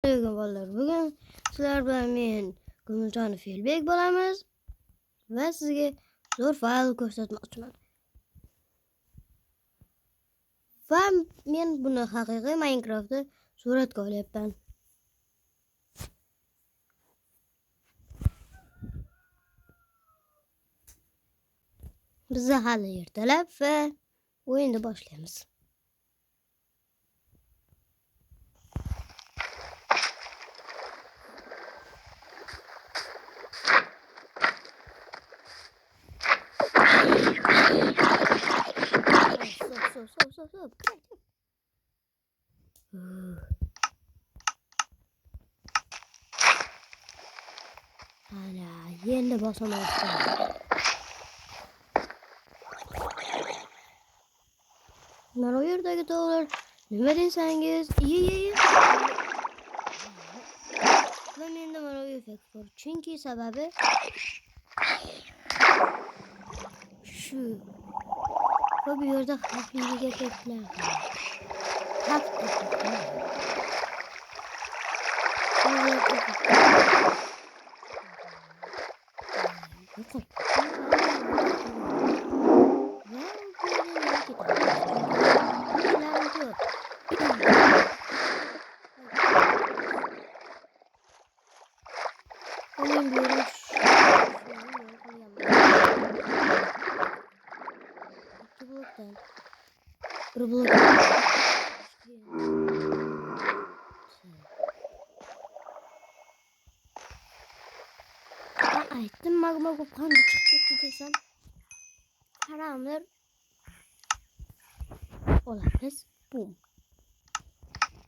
Bugün sizlar bilan men Guljonov Elbek bo'lamiz va sizga zo'r fayl ko'rsatmoqchiman. Va men buni haqiqiy Minecraftda suratga olyapman. Biz hali ertalab va o'yinni boshlaymiz. Stop. Ana, endi bosaman. Mana bu yerdagi tog'lar nima desangiz, iyi. Va menda mana bu effekt bor. Chunki sababi shu. Va bu yerda xavfli effektlar. Aytdim magma qanday chiqib desam, qaramlar olamiz. Bum.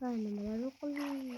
Va nimalar qildim?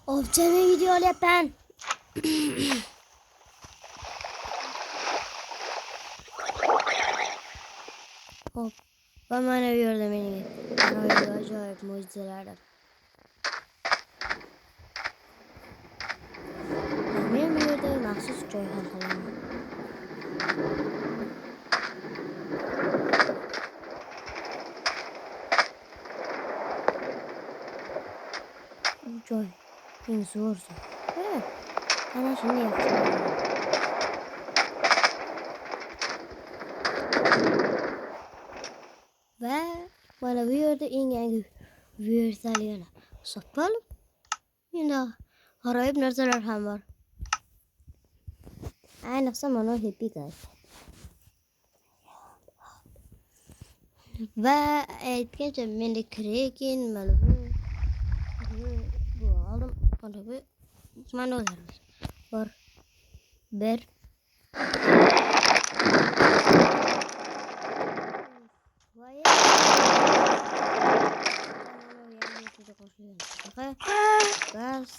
Ovchama video olyapman. Hop. Va mana bu yerda mening ajoyib mo'jizalarim. Men bu yerda maxsus joy hal qilaman. Joy eng zo'r. Ana shuni yapman. Va mana bu yerda eng yangi virtualni sotib olib, endi g'aroyib narsalar ham bor. Ayniqsa mana Happy Guys. Va aytgancha menda Kraken mana bu oldim. Mana bu manolar bor. Bir Gaz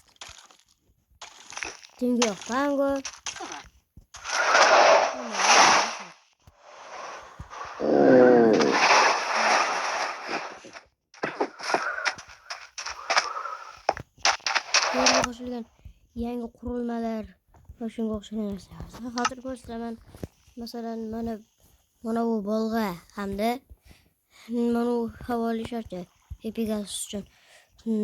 Tingo Fango qo'shilgan yangi qurilmalar va shunga o'xshagan narsalar. Hozir ko'rsataman. Masalan, mana bu bolg'a hamda mana bu havoli sharcha Happy Guys uchun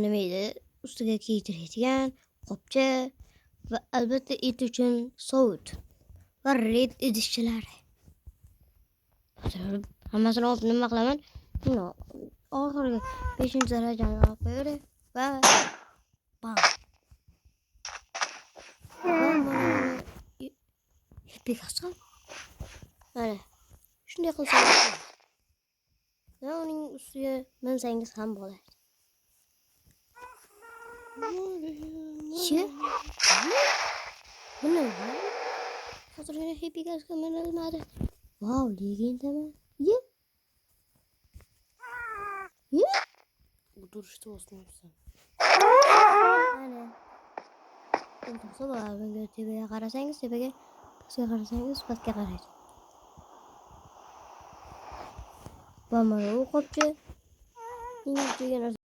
nima edi? Ustiga kiydiradigan qopcha va albatta it uchun sovut va red idishchalari. Hammasini olib nima qilaman? Buni oxirgi 5-darajani olib qo'yaman va bam. Happy Guys. Mana shunday qilsam, uning ustiga minsangiz ham bo'ladi. Şey? Bu ne lan? hozirgina happy gasga minilmadi. Wow, legendami? Ye. Ye. O'tirishda bosmayapsan. Ana. O'tirsa bo'ladi. Bunga tepaga qarasangiz, tepaga, pastga qarasangiz, pastga qaraysiz. Va mana u qopcha. Ingichka narsa.